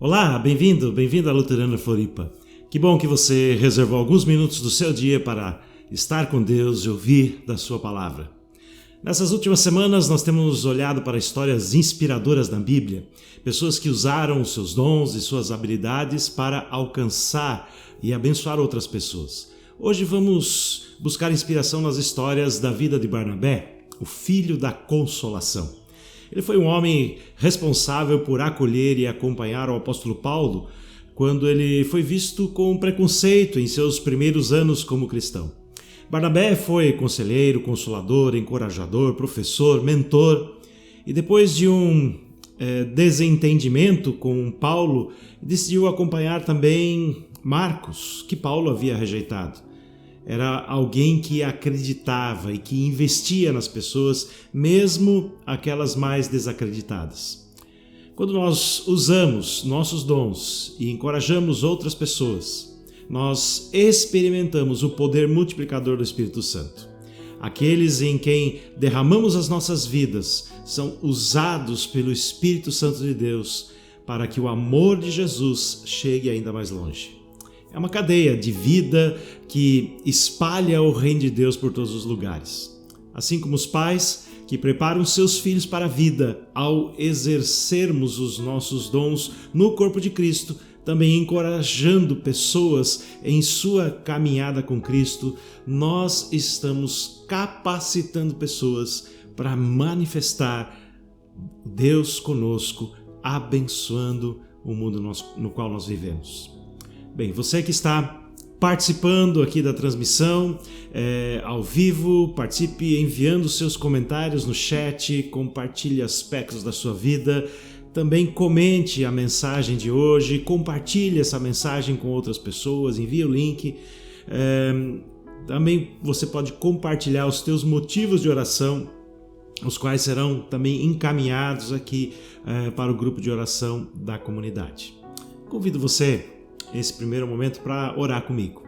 Olá, bem-vindo à Luterana Floripa. Que bom que você reservou alguns minutos do seu dia para estar com Deus e ouvir da sua palavra. Nessas últimas semanas nós temos olhado para histórias inspiradoras da Bíblia, pessoas que usaram os seus dons e suas habilidades para alcançar e abençoar outras pessoas. Hoje vamos buscar inspiração nas histórias da vida de Barnabé, o filho da consolação. Ele foi um homem responsável por acolher e acompanhar o apóstolo Paulo quando ele foi visto com preconceito em seus primeiros anos como cristão. Barnabé foi conselheiro, consolador, encorajador, professor, mentor e depois de um desentendimento com Paulo, decidiu acompanhar também Marcos, que Paulo havia rejeitado. Era alguém que acreditava e que investia nas pessoas, mesmo aquelas mais desacreditadas. Quando nós usamos nossos dons e encorajamos outras pessoas, nós experimentamos o poder multiplicador do Espírito Santo. Aqueles em quem derramamos as nossas vidas são usados pelo Espírito Santo de Deus para que o amor de Jesus chegue ainda mais longe. É uma cadeia de vida que espalha o reino de Deus por todos os lugares. Assim como os pais que preparam seus filhos para a vida ao exercermos os nossos dons no corpo de Cristo, também encorajando pessoas em sua caminhada com Cristo, nós estamos capacitando pessoas para manifestar Deus conosco, abençoando o mundo no qual nós vivemos. Bem, você que está participando aqui da transmissão ao vivo, participe enviando seus comentários no chat, compartilhe aspectos da sua vida, também comente a mensagem de hoje, compartilhe essa mensagem com outras pessoas, envie o link. Também você pode compartilhar os teus motivos de oração, os quais serão também encaminhados aqui para o grupo de oração da comunidade. Convido você esse primeiro momento para orar comigo.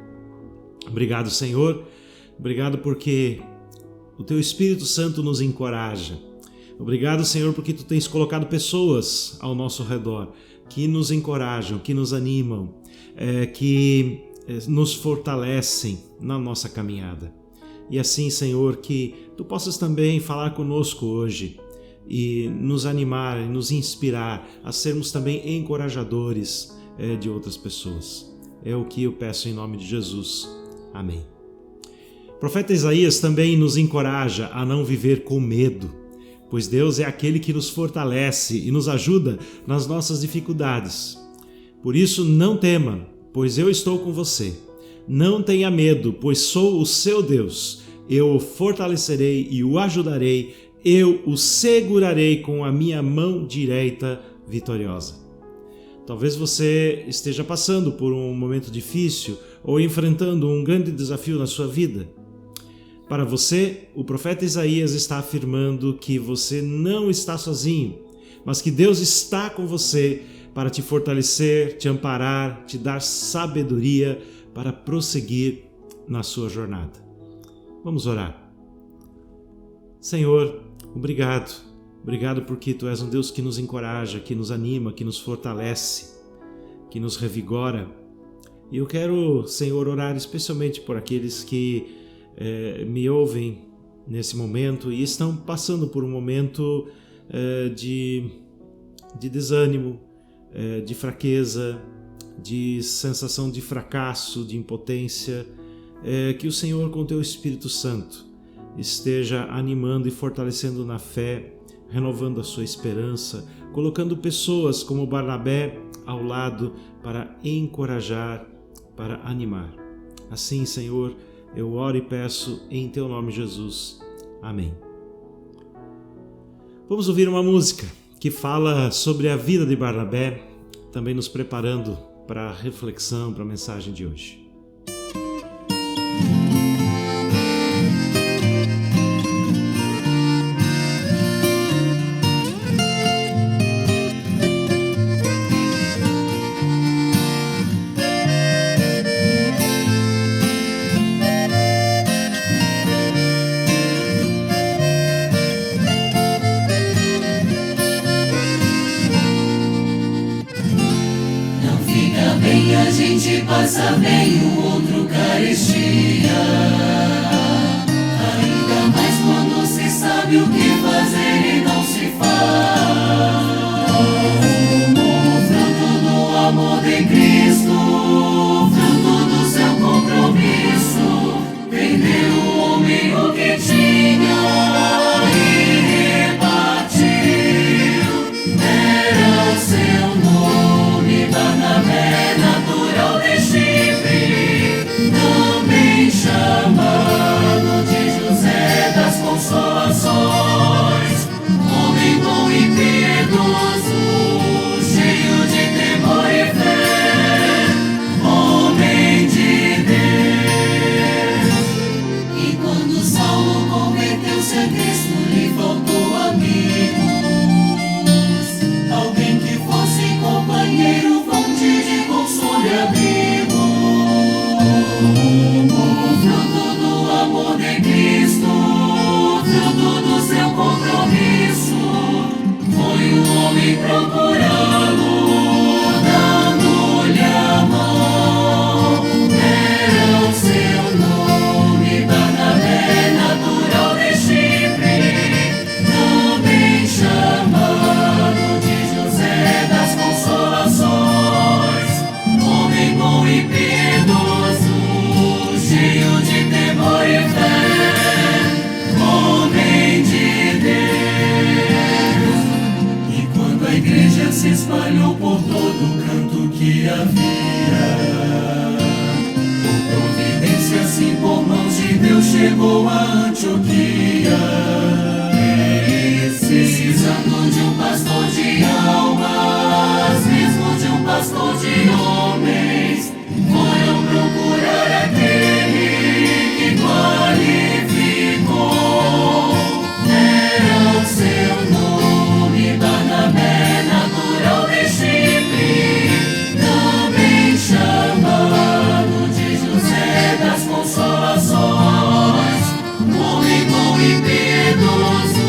Obrigado, Senhor. Obrigado porque o Teu Espírito Santo nos encoraja. Obrigado, Senhor, porque Tu tens colocado pessoas ao nosso redor que nos encorajam, que nos animam, que nos fortalecem na nossa caminhada. E assim, Senhor, que Tu possas também falar conosco hoje e nos animar e nos inspirar a sermos também encorajadores de outras pessoas. É o que eu peço em nome de Jesus. Amém. O profeta Isaías também nos encoraja a não viver com medo, pois Deus é aquele que nos fortalece e nos ajuda nas nossas dificuldades. Por isso, não tema, pois eu estou com você. Não tenha medo, pois sou o seu Deus. Eu o fortalecerei e o ajudarei. Eu o segurarei com a minha mão direita vitoriosa. Talvez você esteja passando por um momento difícil ou enfrentando um grande desafio na sua vida. Para você, o profeta Isaías está afirmando que você não está sozinho, mas que Deus está com você para te fortalecer, te amparar, te dar sabedoria para prosseguir na sua jornada. Vamos orar. Senhor, obrigado. Obrigado porque Tu és um Deus que nos encoraja, que nos anima, que nos fortalece, que nos revigora. E eu quero, Senhor, orar especialmente por aqueles que me ouvem nesse momento e estão passando por um momento de desânimo, de fraqueza, de sensação de fracasso, de impotência. Que o Senhor, com Teu Espírito Santo, esteja animando e fortalecendo na fé, renovando a sua esperança, colocando pessoas como Barnabé ao lado para encorajar, para animar. Assim, Senhor, eu oro e peço em Teu nome, Jesus. Amém. Vamos ouvir uma música que fala sobre a vida de Barnabé, também nos preparando para a reflexão, para a mensagem de hoje. depressa vem o outro carestia. Ainda mais quando se sabe o que fazer e não se faz. O fruto do amor de Cristo, fruto do seu compromisso, vendeu o homem o que tinha e repartiu. Era o seu nome, Barnabé, natural de Chipre, também chamado de José das Consolações, homem bom e piedoso, cheio de temor e fé, homem de Deus. E quando Saulo converteu-se a Cristo, lhe faltou amigos, alguém que fosse companheiro, fonte de consolo e abrigo. O fruto do amor de Cristo, fruto do seu compromisso, foi o homem procurá-lo, dando-lhe a mão. Era o seu nome, Barnabé, natural de Chipre, também chamado de José das Consolações, homem bom e piedoso, cheio de temor e fé, homem de Deus. E quando a igreja se espalhou por todo canto que havia, por providência assim por mãos de Deus chegou a Antioquia. Precisando de um pastor de almas, mesmo de um pastor de homens, foram procurar aquele que qualificou. Era o seu nome, Barnabé, natural de Chipre, também chamado de José das Consolações, homem bom e piedoso,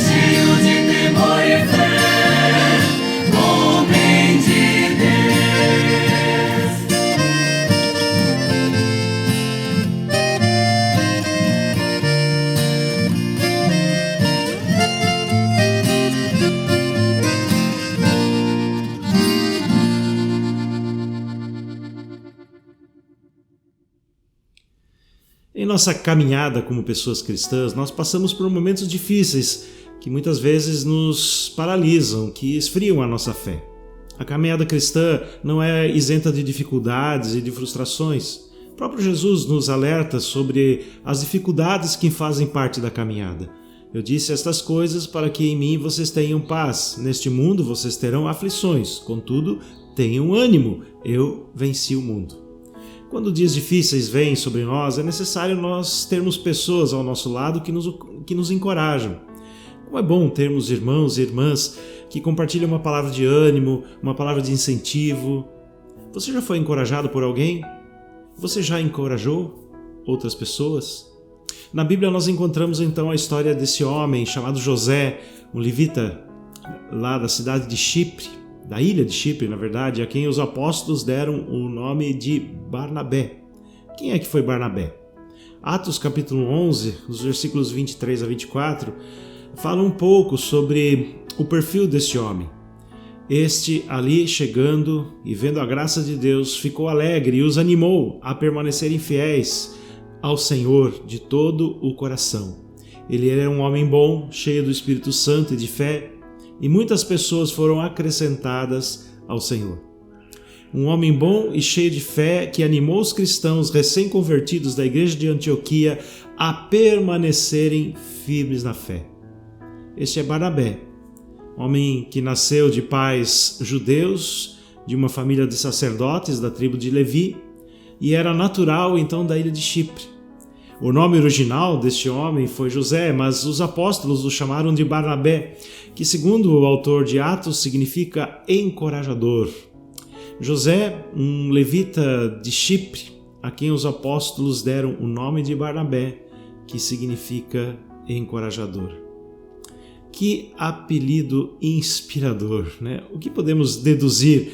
cheio de temor e fé, homem de Deus. Em nossa caminhada como pessoas cristãs, nós passamos por momentos difíceis que muitas vezes nos paralisam, que esfriam a nossa fé. A caminhada cristã não é isenta de dificuldades e de frustrações. O próprio Jesus nos alerta sobre as dificuldades que fazem parte da caminhada. Eu disse estas coisas para que em mim vocês tenham paz. Neste mundo vocês terão aflições, contudo, tenham ânimo, eu venci o mundo. Quando dias difíceis vêm sobre nós, é necessário nós termos pessoas ao nosso lado que nos encorajam. Como é bom termos irmãos e irmãs que compartilham uma palavra de ânimo, uma palavra de incentivo. Você já foi encorajado por alguém? Você já encorajou outras pessoas? Na Bíblia nós encontramos então a história desse homem chamado José, um levita lá da cidade de Chipre, da ilha de Chipre, na verdade, a quem os apóstolos deram o nome de Barnabé. Quem é que foi Barnabé? Atos capítulo 11, os versículos 23 a 24, fala um pouco sobre o perfil deste homem. Este ali chegando e vendo a graça de Deus ficou alegre e os animou a permanecerem fiéis ao Senhor de todo o coração. Ele era um homem bom, cheio do Espírito Santo e de fé, e muitas pessoas foram acrescentadas ao Senhor. Um homem bom e cheio de fé que animou os cristãos recém-convertidos da igreja de Antioquia a permanecerem firmes na fé. Este é Barnabé, homem que nasceu de pais judeus, de uma família de sacerdotes da tribo de Levi, e era natural então da ilha de Chipre. O nome original deste homem foi José, mas os apóstolos o chamaram de Barnabé, que segundo o autor de Atos significa encorajador. José, um levita de Chipre, a quem os apóstolos deram o nome de Barnabé, que significa encorajador. Que apelido inspirador, né? O que podemos deduzir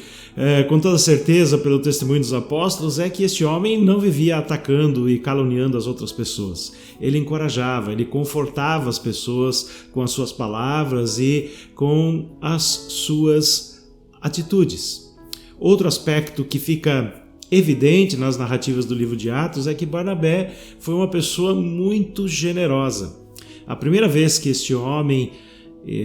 com toda certeza pelo testemunho dos apóstolos é que este homem não vivia atacando e caluniando as outras pessoas. Ele encorajava, ele confortava as pessoas com as suas palavras e com as suas atitudes. Outro aspecto que fica evidente nas narrativas do livro de Atos é que Barnabé foi uma pessoa muito generosa. A primeira vez que este homem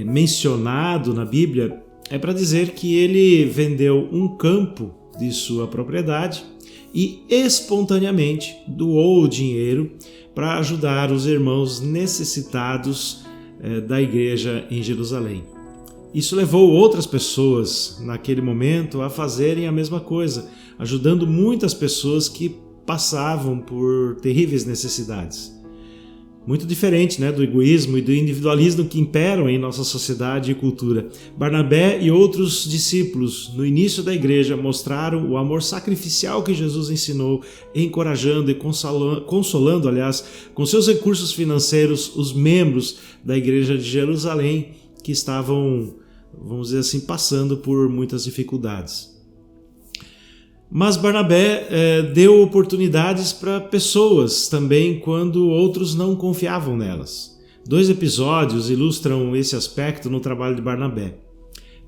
mencionado na Bíblia é para dizer que ele vendeu um campo de sua propriedade e espontaneamente doou o dinheiro para ajudar os irmãos necessitados da igreja em Jerusalém. Isso levou outras pessoas naquele momento a fazerem a mesma coisa, ajudando muitas pessoas que passavam por terríveis necessidades. Muito diferente, né, do egoísmo e do individualismo que imperam em nossa sociedade e cultura. Barnabé e outros discípulos, no início da igreja, mostraram o amor sacrificial que Jesus ensinou, encorajando e consolando, com seus recursos financeiros, os membros da igreja de Jerusalém que estavam, vamos dizer assim, passando por muitas dificuldades. Mas Barnabé deu oportunidades para pessoas também quando outros não confiavam nelas. 2 episódios ilustram esse aspecto no trabalho de Barnabé.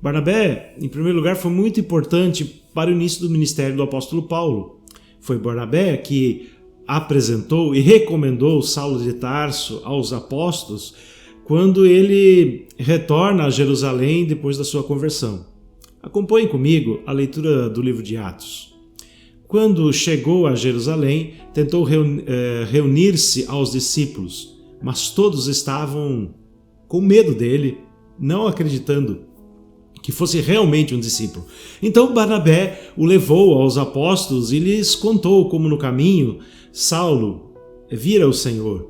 Barnabé, em primeiro lugar, foi muito importante para o início do ministério do apóstolo Paulo. Foi Barnabé que apresentou e recomendou Saulo de Tarso aos apóstolos quando ele retorna a Jerusalém depois da sua conversão. Acompanhe comigo a leitura do livro de Atos. Quando chegou a Jerusalém, tentou reunir-se aos discípulos, mas todos estavam com medo dele, não acreditando que fosse realmente um discípulo. Então Barnabé o levou aos apóstolos e lhes contou como no caminho Saulo vira o Senhor,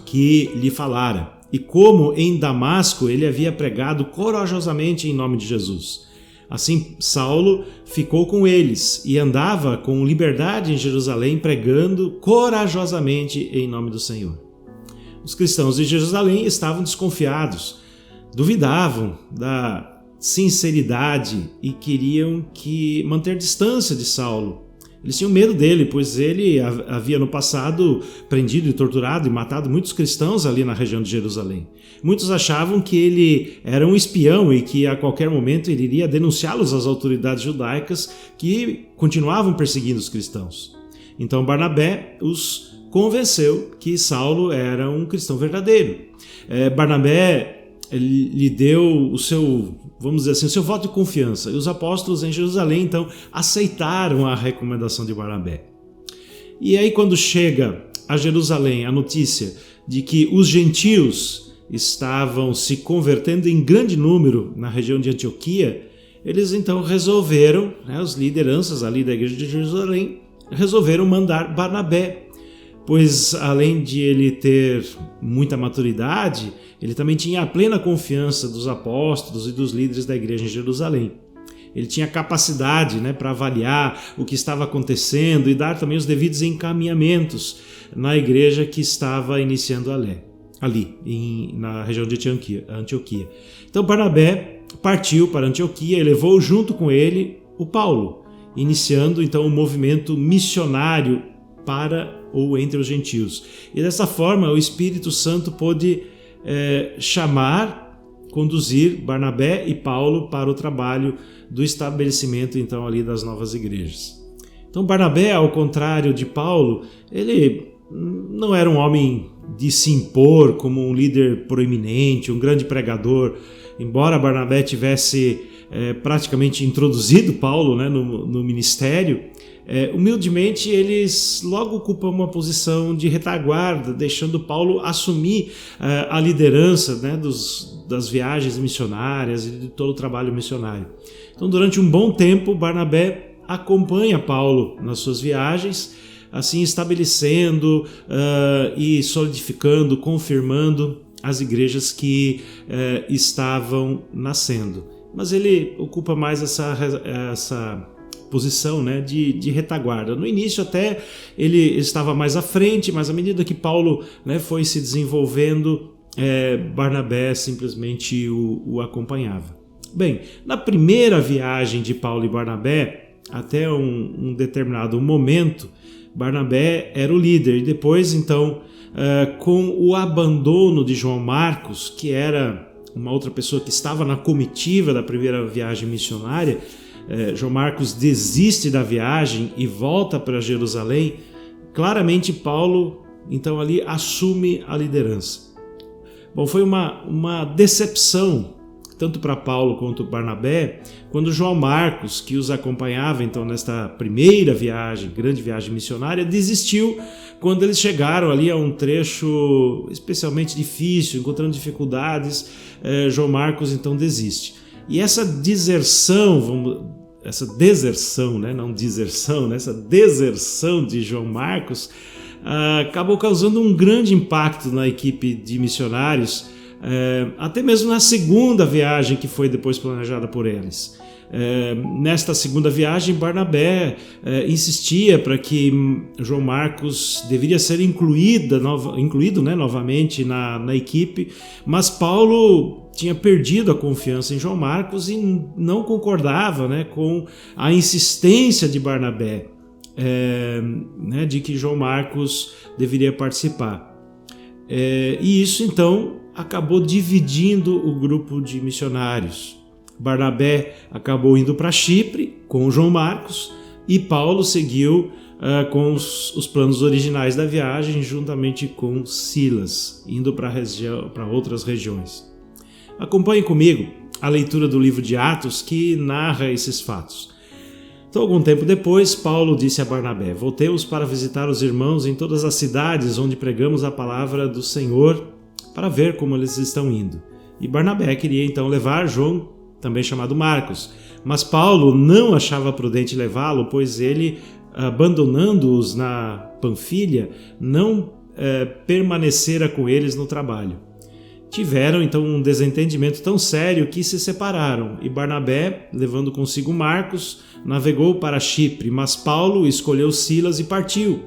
que lhe falara, e como em Damasco ele havia pregado corajosamente em nome de Jesus. Assim, Saulo ficou com eles e andava com liberdade em Jerusalém, pregando corajosamente em nome do Senhor. Os cristãos de Jerusalém estavam desconfiados, duvidavam da sinceridade e queriam manter distância de Saulo. Eles tinham medo dele, pois ele havia no passado prendido e torturado e matado muitos cristãos ali na região de Jerusalém. Muitos achavam que ele era um espião e que a qualquer momento ele iria denunciá-los às autoridades judaicas que continuavam perseguindo os cristãos. Então Barnabé os convenceu que Saulo era um cristão verdadeiro. Barnabé lhe deu o seu, vamos dizer assim, o seu voto de confiança. E os apóstolos em Jerusalém, então, aceitaram a recomendação de Barnabé. E aí, quando chega a Jerusalém a notícia de que os gentios estavam se convertendo em grande número na região de Antioquia, eles então resolveram, as lideranças ali da igreja de Jerusalém, resolveram mandar Barnabé, pois além de ele ter muita maturidade, ele também tinha a plena confiança dos apóstolos e dos líderes da igreja em Jerusalém. Ele tinha capacidade para avaliar o que estava acontecendo e dar também os devidos encaminhamentos na igreja que estava iniciando ali na região de Antioquia. Então Barnabé partiu para Antioquia e levou junto com ele o Paulo, iniciando então um movimento missionário para ou entre os gentios. E dessa forma o Espírito Santo pôde conduzir Barnabé e Paulo para o trabalho do estabelecimento então ali das novas igrejas. Então Barnabé, ao contrário de Paulo, ele não era um homem de se impor como um líder proeminente, um grande pregador. Embora Barnabé tivesse praticamente introduzido Paulo no ministério, humildemente eles logo ocupam uma posição de retaguarda, deixando Paulo assumir a liderança das viagens missionárias e de todo o trabalho missionário. Então, durante um bom tempo, Barnabé acompanha Paulo nas suas viagens, assim estabelecendo e solidificando, confirmando as igrejas que estavam nascendo. Mas ele ocupa mais essa posição de retaguarda. No início até ele estava mais à frente, mas à medida que Paulo foi se desenvolvendo, Barnabé simplesmente o acompanhava. Bem, na primeira viagem de Paulo e Barnabé, até um determinado momento, Barnabé era o líder, e depois então, com o abandono de João Marcos, que era uma outra pessoa que estava na comitiva da primeira viagem missionária, João Marcos desiste da viagem e volta para Jerusalém. Claramente Paulo então ali assume a liderança. Bom, foi uma decepção tanto para Paulo quanto Barnabé quando João Marcos, que os acompanhava então nesta primeira viagem, grande viagem missionária, desistiu quando eles chegaram ali a um trecho especialmente difícil, encontrando dificuldades. João Marcos então desiste. E essa deserção, essa deserção de João Marcos acabou causando um grande impacto na equipe de missionários, até mesmo na segunda viagem que foi depois planejada por eles. Nesta segunda viagem, Barnabé insistia para que João Marcos deveria ser incluído novamente na equipe, mas Paulo tinha perdido a confiança em João Marcos e não concordava, com a insistência de Barnabé, de que João Marcos deveria participar. E isso então acabou dividindo o grupo de missionários. Barnabé acabou indo para Chipre com João Marcos e Paulo seguiu com os planos originais da viagem juntamente com Silas, indo para outras regiões. Acompanhe comigo a leitura do livro de Atos que narra esses fatos. Então, algum tempo depois, Paulo disse a Barnabé: voltemos para visitar os irmãos em todas as cidades onde pregamos a palavra do Senhor, para ver como eles estão indo. E Barnabé queria então levar João, também chamado Marcos, mas Paulo não achava prudente levá-lo, pois ele, abandonando-os na Panfilha, não permanecera com eles no trabalho. Tiveram então um desentendimento tão sério que se separaram, e Barnabé, levando consigo Marcos, navegou para Chipre, mas Paulo escolheu Silas e partiu,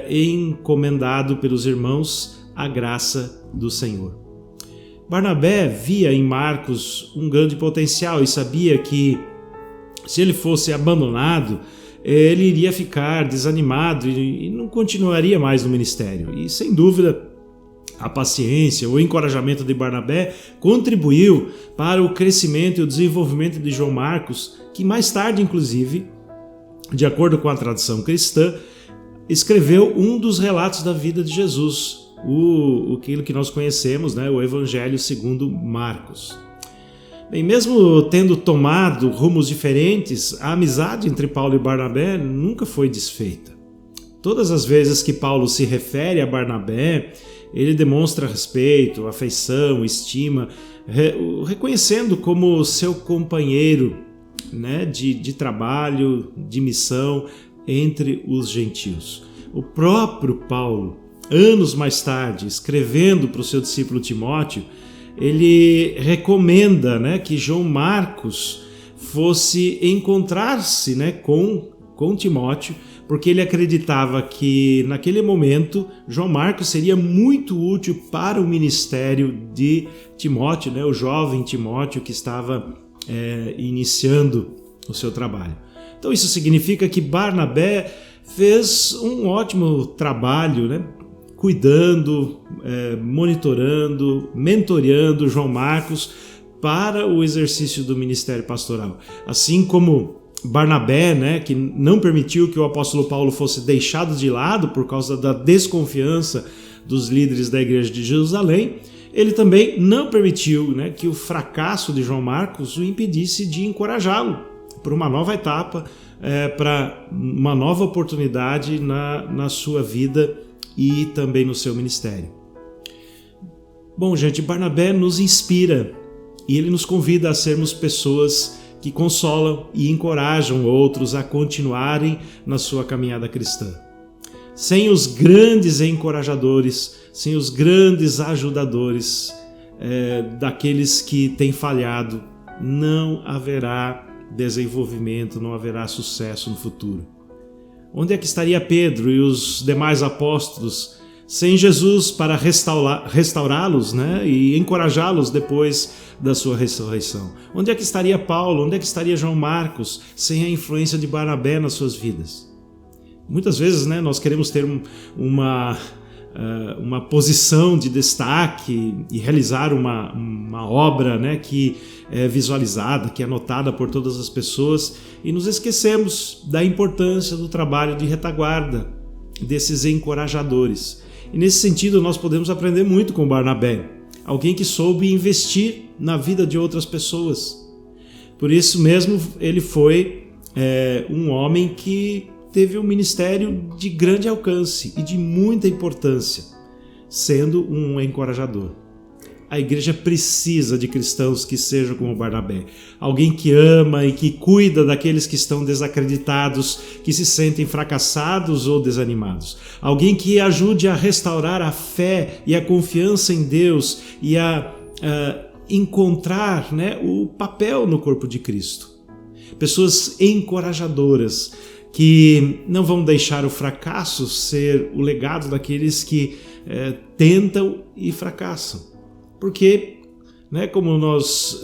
encomendado pelos irmãos à graça do Senhor. Barnabé via em Marcos um grande potencial e sabia que, se ele fosse abandonado, ele iria ficar desanimado e não continuaria mais no ministério. E, sem dúvida, a paciência, o encorajamento de Barnabé contribuiu para o crescimento e o desenvolvimento de João Marcos, que mais tarde, inclusive, de acordo com a tradição cristã, escreveu um dos relatos da vida de Jesus, aquilo que nós conhecemos, o Evangelho segundo Marcos. Bem, mesmo tendo tomado rumos diferentes, a amizade entre Paulo e Barnabé nunca foi desfeita. Todas as vezes que Paulo se refere a Barnabé, ele demonstra respeito, afeição, estima, reconhecendo como seu companheiro de trabalho, de missão entre os gentios. O próprio Paulo, anos mais tarde, escrevendo para o seu discípulo Timóteo, ele recomenda que João Marcos fosse encontrar-se com Timóteo, porque ele acreditava que naquele momento João Marcos seria muito útil para o ministério de Timóteo, o jovem Timóteo que estava iniciando o seu trabalho. Então isso significa que Barnabé fez um ótimo trabalho, cuidando, monitorando, mentoreando João Marcos para o exercício do ministério pastoral. Assim como Barnabé, que não permitiu que o apóstolo Paulo fosse deixado de lado por causa da desconfiança dos líderes da igreja de Jerusalém, ele também não permitiu que o fracasso de João Marcos o impedisse de encorajá-lo para uma nova etapa, para uma nova oportunidade na sua vida e também no seu ministério. Bom, gente, Barnabé nos inspira e ele nos convida a sermos pessoas que consolam e encorajam outros a continuarem na sua caminhada cristã. Sem os grandes encorajadores, sem os grandes ajudadores daqueles que têm falhado, não haverá desenvolvimento, não haverá sucesso no futuro. Onde é que estaria Pedro e os demais apóstolos sem Jesus para restaurá-los, né, e encorajá-los depois da sua ressurreição? Onde é que estaria Paulo? Onde é que estaria João Marcos sem a influência de Barnabé nas suas vidas? Muitas vezes, né, nós queremos ter uma posição de destaque e realizar uma obra, né, que é visualizada, que é notada por todas as pessoas, e nos esquecemos da importância do trabalho de retaguarda desses encorajadores. E nesse sentido nós podemos aprender muito com Barnabé, alguém que soube investir na vida de outras pessoas. Por isso mesmo ele foi um homem que teve um ministério de grande alcance e de muita importância, sendo um encorajador. A igreja precisa de cristãos que sejam como Barnabé, alguém que ama e que cuida daqueles que estão desacreditados, que se sentem fracassados ou desanimados, alguém que ajude a restaurar a fé e a confiança em Deus e a encontrar, né, o papel no corpo de Cristo. Pessoas encorajadoras, que não vão deixar o fracasso ser o legado daqueles que tentam e fracassam. Porque, né, como nós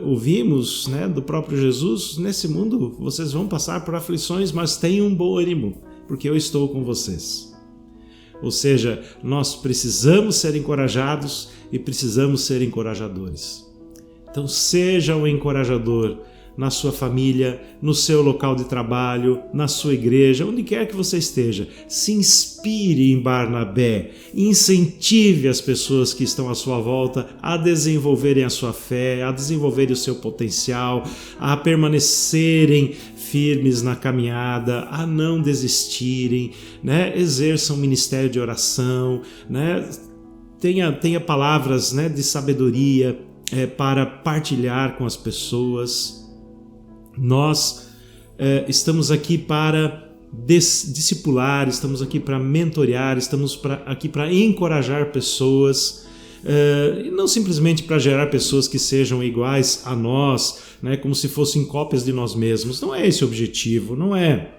ouvimos, né, do próprio Jesus, nesse mundo vocês vão passar por aflições, mas tenham bom ânimo, porque eu estou com vocês. Ou seja, nós precisamos ser encorajados e precisamos ser encorajadores. Então seja um encorajador na sua família, no seu local de trabalho, na sua igreja, onde quer que você esteja. Se inspire em Barnabé, incentive as pessoas que estão à sua volta a desenvolverem a sua fé, a desenvolverem o seu potencial, a permanecerem firmes na caminhada, a não desistirem, né? Exerçam um ministério de oração, né? Tenha palavras, né, de sabedoria para partilhar com as pessoas. Nós estamos aqui para discipular, estamos aqui para mentorear, estamos aqui para encorajar pessoas, e não simplesmente para gerar pessoas que sejam iguais a nós, né, como se fossem cópias de nós mesmos. Não é esse o objetivo, não é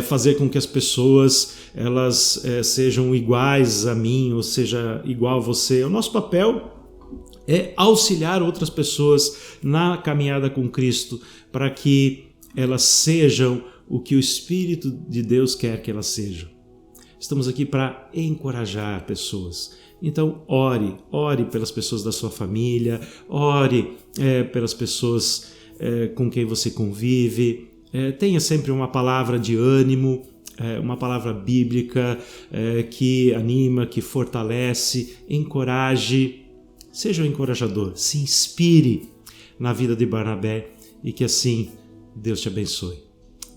fazer com que as pessoas elas sejam iguais a mim ou seja igual a você. O nosso papel é auxiliar outras pessoas na caminhada com Cristo para que elas sejam o que o Espírito de Deus quer que elas sejam. Estamos aqui para encorajar pessoas. Então ore pelas pessoas da sua família, ore pelas pessoas com quem você convive. Tenha sempre uma palavra de ânimo, uma palavra bíblica que anima, que fortalece, encoraje. Seja um encorajador, se inspire na vida de Barnabé e que assim Deus te abençoe.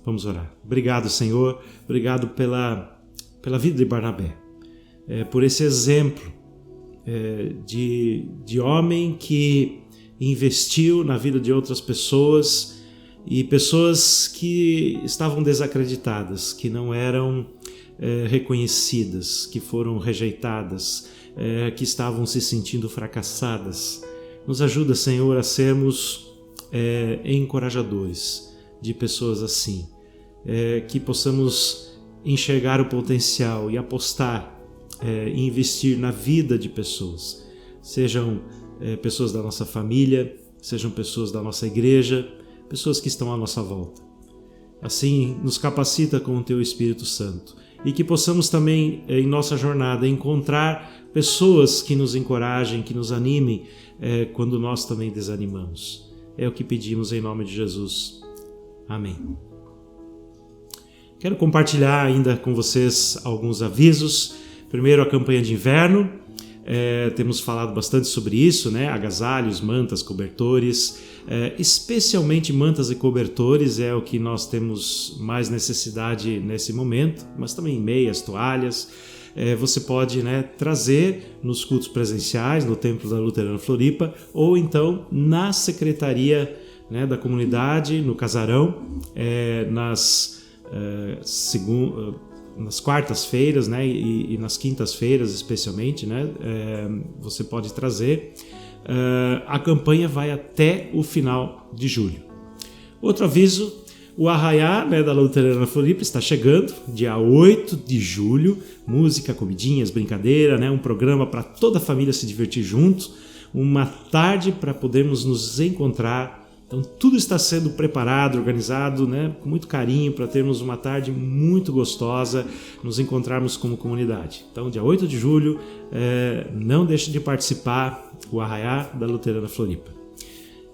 Vamos orar. Obrigado, Senhor, obrigado pela vida de Barnabé, por esse exemplo de homem que investiu na vida de outras pessoas e pessoas que estavam desacreditadas, que não eram reconhecidas, que foram rejeitadas, que estavam se sentindo fracassadas. Nos ajuda, Senhor, a sermos encorajadores de pessoas assim, que possamos enxergar o potencial e apostar e investir na vida de pessoas, sejam pessoas da nossa família, sejam pessoas da nossa igreja, pessoas que estão à nossa volta. Assim, nos capacita com o Teu Espírito Santo e que possamos também, em nossa jornada, encontrar pessoas que nos encorajem, que nos animem quando nós também desanimamos. É o que pedimos em nome de Jesus. Amém. Quero compartilhar ainda com vocês alguns avisos. Primeiro, a campanha de inverno. Temos falado bastante sobre isso, né? Agasalhos, mantas, cobertores, especialmente mantas e cobertores é o que nós temos mais necessidade nesse momento, mas também meias, toalhas. Você pode, né, trazer nos cultos presenciais no Templo da Luterana Floripa ou então na secretaria, né, da comunidade, no casarão, nas quartas-feiras, né, e nas quintas-feiras especialmente, né, você pode trazer. A campanha vai até o final de julho. Outro aviso, O Arraiá, da Luterana Floripa está chegando, dia 8 de julho, música, comidinhas, brincadeira, um programa para toda a família se divertir junto, uma tarde para podermos nos encontrar. Então tudo está sendo preparado, organizado, com muito carinho para termos uma tarde muito gostosa, nos encontrarmos como comunidade. Então dia 8 de julho, não deixe de participar, o Arraiá da Luterana Floripa.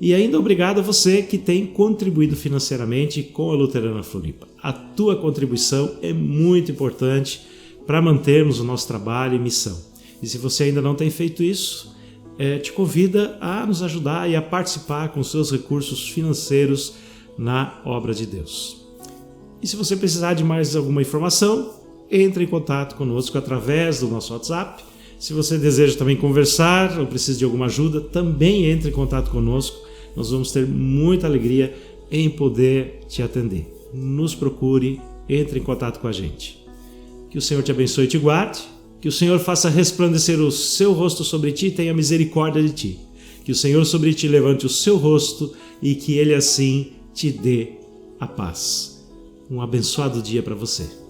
E ainda obrigado a você que tem contribuído financeiramente com a Luterana Floripa. A tua contribuição é muito importante para mantermos o nosso trabalho e missão. E se você ainda não tem feito isso, te convida a nos ajudar e a participar com seus recursos financeiros na obra de Deus. E se você precisar de mais alguma informação, entre em contato conosco através do nosso WhatsApp. Se você deseja também conversar ou precisa de alguma ajuda, também entre em contato conosco. Nós vamos ter muita alegria em poder te atender. Nos procure, entre em contato com a gente. Que o Senhor te abençoe e te guarde. Que o Senhor faça resplandecer o seu rosto sobre ti e tenha misericórdia de ti. Que o Senhor sobre ti levante o seu rosto e que Ele assim te dê a paz. Um abençoado dia para você.